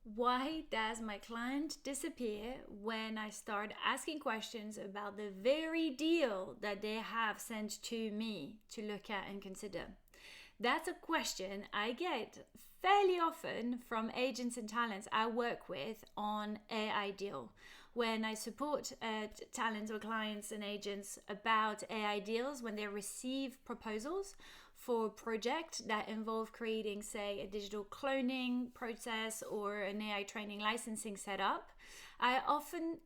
Why does my client disappear when I start asking questions about the very deal that they have sent to me to look at and consider? That's a question I get fairly often from agents and talents I work with on AI deal. When I support talents or clients and agents about AI deals, when they receive proposals for projects that involve creating, say, a digital cloning process or an AI training licensing setup, I often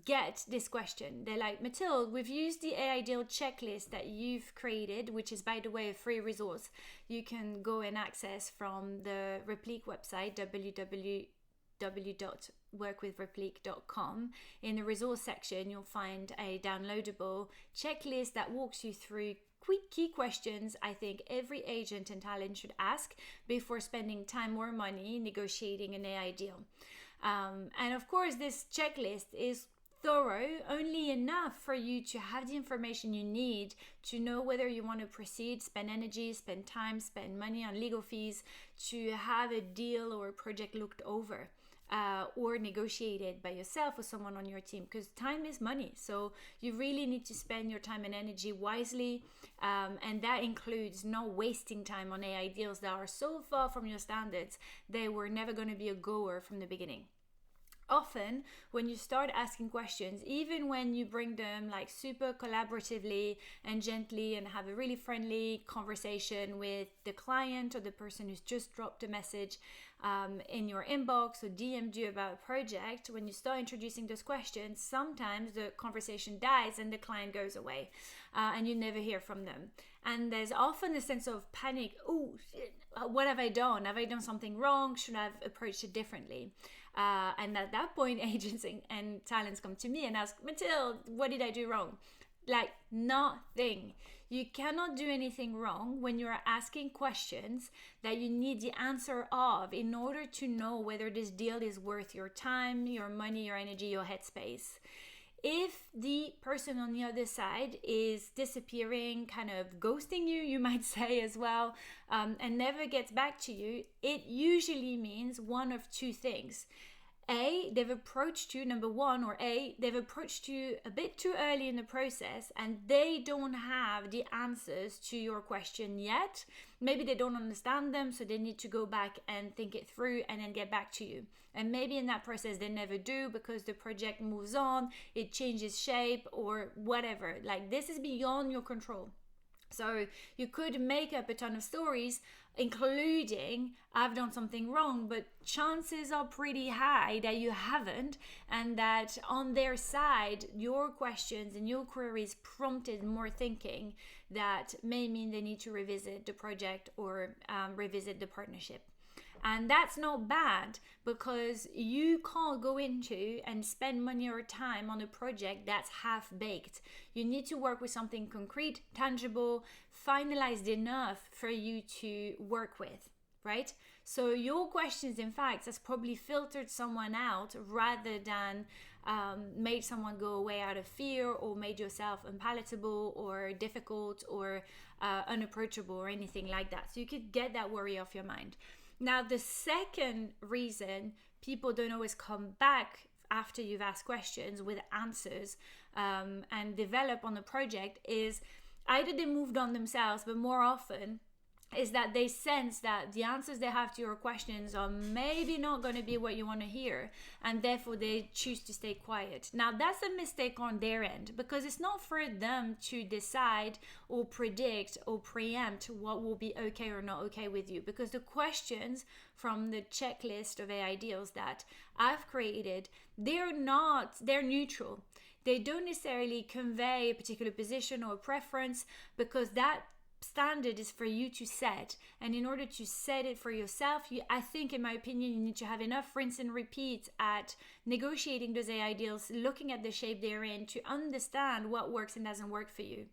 get this question. They're like, Mathilde, we've used the AI deal checklist that you've created, which is, by the way, a free resource you can go and access from the Replique website, www.workwithreplique.com. In the resource section, you'll find a downloadable checklist that walks you through quick key questions I think every agent and talent should ask before spending time or money negotiating an AI deal. And of course, this checklist is thorough, only enough for you to have the information you need to know whether you want to proceed, spend energy, spend time, spend money on legal fees to have a deal or a project looked over. Or negotiated by yourself or someone on your team, because time is money. So you really need to spend your time and energy wisely. And that includes not wasting time on AI deals that are so far from your standards, they were never going to be a goer from the beginning. Often when you start asking questions, even when you bring them like super collaboratively and gently and have a really friendly conversation with the client or the person who's just dropped a message in your inbox or DM'd you about a project, when you start introducing those questions, sometimes the conversation dies and the client goes away and you never hear from them. And there's often a sense of panic. Oh, shit, what have I done? Have I done something wrong? Should I have approached it differently? And at that point, agents and talents come to me and ask, Mathilde, what did I do wrong? Like, nothing. You cannot do anything wrong when you're asking questions that you need the answer of in order to know whether this deal is worth your time, your money, your energy, your headspace. If the person on the other side is disappearing, kind of ghosting you, you might say as well, and never gets back to you, it usually means one of two things. They've approached you, they've approached you a bit too early in the process and they don't have the answers to your question yet. Maybe they don't understand them, so they need to go back and think it through and then get back to you. And maybe in that process they never do because the project moves on, it changes shape or whatever. Like, this is beyond your control. So you could make up a ton of stories, including I've done something wrong, but chances are pretty high that you haven't, and that on their side, your questions and your queries prompted more thinking that may mean they need to revisit the project or revisit the partnership. And that's not bad, because you can't go into and spend money or time on a project that's half-baked. You need to work with something concrete, tangible, finalized enough for you to work with, right? So your questions, in fact, has probably filtered someone out rather than made someone go away out of fear or made yourself unpalatable or difficult or unapproachable or anything like that. So you could get that worry off your mind. Now, the second reason people don't always come back after you've asked questions with answers and develop on the project is either they moved on themselves, but more often is that they sense that the answers they have to your questions are maybe not going to be what you want to hear, and therefore they choose to stay quiet. Now, that's a mistake on their end, because it's not for them to decide or predict or preempt what will be okay or not okay with you, because the questions from the checklist of AI deals that I've created, they're neutral. They don't necessarily convey a particular position or preference, because that standard is for you to set, and in order to set it for yourself, I think, in my opinion, you need to have enough rinse and repeat at negotiating those AI deals, looking at the shape they're in to understand what works and doesn't work for you.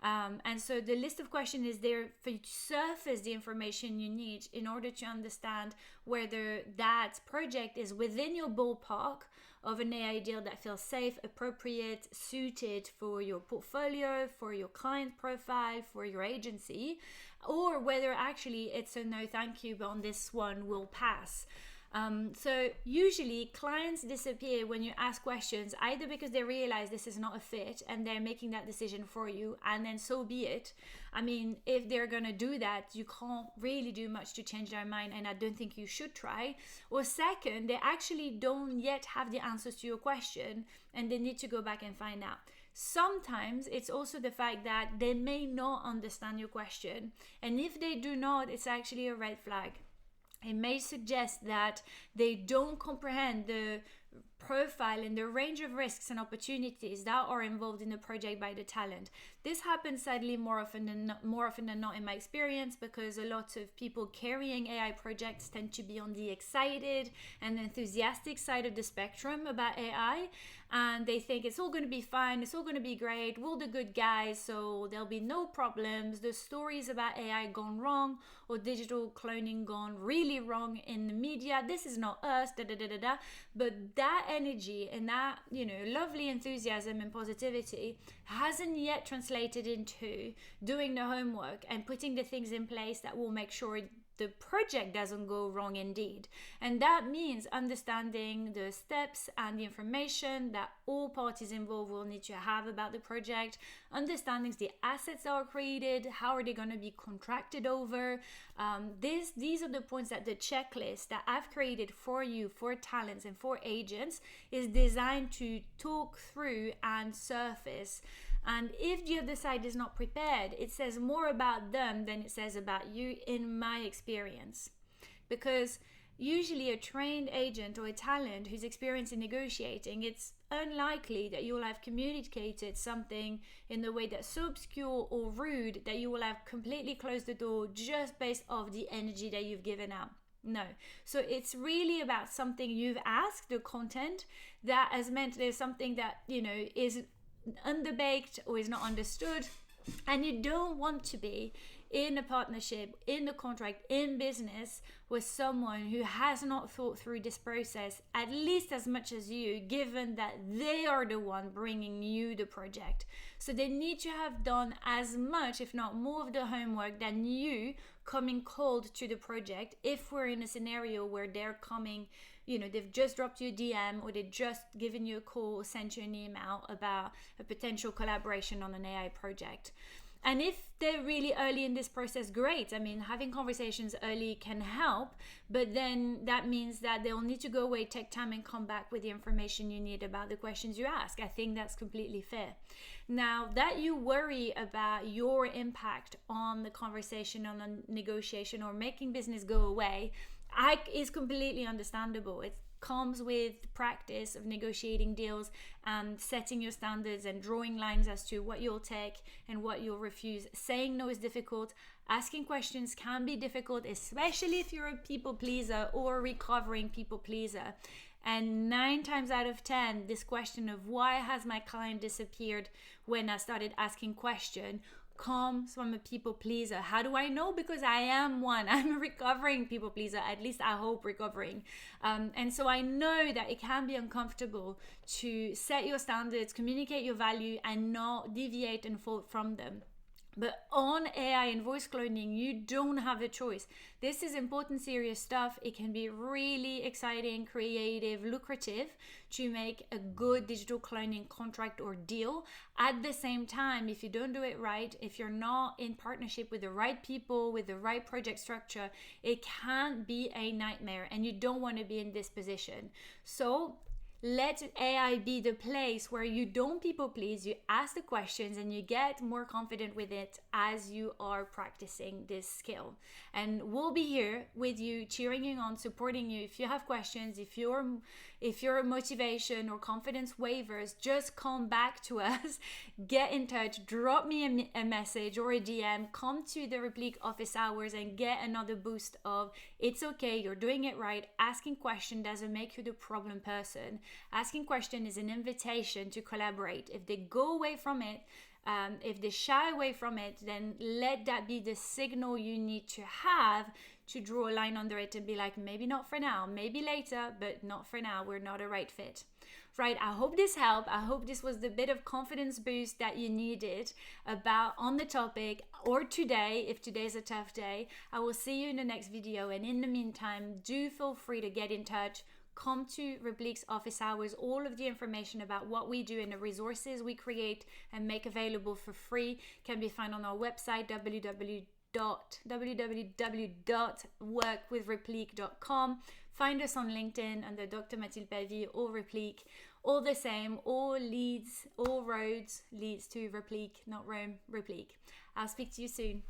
And so the list of questions is there for you to surface the information you need in order to understand whether that project is within your ballpark of an AI deal that feels safe, appropriate, suited for your portfolio, for your client profile, for your agency, or whether actually it's a no thank you, but on this one we'll pass. So usually clients disappear when you ask questions, either because they realize this is not a fit and they're making that decision for you, and then so be it. I mean, if they're gonna do that, you can't really do much to change their mind, and I don't think you should try. Or second, they actually don't yet have the answers to your question and they need to go back and find out. Sometimes it's also the fact that they may not understand your question, and if they do not, it's actually a red flag. It may suggest that they don't comprehend the profile and the range of risks and opportunities that are involved in the project by the talent. This happens sadly more often than not in my experience, because a lot of people carrying AI projects tend to be on the excited and enthusiastic side of the spectrum about AI, and they think it's all going to be fine, it's all going to be great, we're the good guys, so there'll be no problems. The stories about AI gone wrong or digital cloning gone really wrong in the media, this is not us, da da da da da. But that energy and that, lovely enthusiasm and positivity hasn't yet translated into doing the homework and putting the things in place that will make sure the project doesn't go wrong indeed. And that means understanding the steps and the information that all parties involved will need to have about the project, understanding the assets that are created, how are they going to be contracted over. These are the points that the checklist that I've created for you, for talents and for agents, is designed to talk through and surface. And if the other side is not prepared, it says more about them than it says about you, in my experience. Because usually a trained agent or a talent who's experienced in negotiating, it's unlikely that you'll have communicated something in a way that's so obscure or rude that you will have completely closed the door just based off the energy that you've given out. No. So it's really about something you've asked, the content, that has meant there's something that, is underbaked or is not understood, and you don't want to be in a partnership, in a contract, in business with someone who has not thought through this process at least as much as you, given that they are the one bringing you the project. So they need to have done as much, if not more, of the homework than you coming cold to the project. If we're in a scenario where they're coming, they've just dropped you a DM or they've just given you a call or sent you an email about a potential collaboration on an AI project. And if they're really early in this process, great. I mean, having conversations early can help, but then that means that they'll need to go away, take time, and come back with the information you need about the questions you ask. I think that's completely fair. Now, that you worry about your impact on the conversation, on a negotiation, or making business go away, is completely understandable. It comes with practice of negotiating deals and setting your standards and drawing lines as to what you'll take and what you'll refuse. Saying no is difficult. Asking questions can be difficult, especially if you're a people pleaser or a recovering people pleaser. And 9 times out of 10, this question of why has my client disappeared when I started asking question comes from a people pleaser. How do I know? Because I am one. I'm a recovering people pleaser, at least I hope recovering. And so I know that it can be uncomfortable to set your standards, communicate your value, and not deviate and fall from them. But on AI and voice cloning, you don't have a choice. This is important, serious stuff. It can be really exciting, creative, lucrative to make a good digital cloning contract or deal. At the same time, if you don't do it right, if you're not in partnership with the right people, with the right project structure, it can be a nightmare, and you don't want to be in this position. So let AI be the place where you don't people please, you ask the questions, and you get more confident with it as you are practicing this skill. And we'll be here with you, cheering you on, supporting you. If you have questions, if your motivation or confidence wavers, just come back to us, get in touch, drop me a message or a DM, come to the Replique office hours and get another boost of it's okay, you're doing it right. Asking question doesn't make you the problem person. Asking question is an invitation to collaborate. If they go away from it, if they shy away from it, then let that be the signal you need to have to draw a line under it and be like, maybe not for now, maybe later, but not for now, we're not a right fit. Right, I hope this helped. I hope this was the bit of confidence boost that you needed on the topic, or today, if today's a tough day. I will see you in the next video, and in the meantime, do feel free to get in touch. Come to Replique's office hours. All of the information about what we do and the resources we create and make available for free can be found on our website, www.workwithreplique.com. Find us on LinkedIn under Dr. Mathilde Pavis or Replique. All the same, all roads leads to Replique, not Rome, Replique. I'll speak to you soon.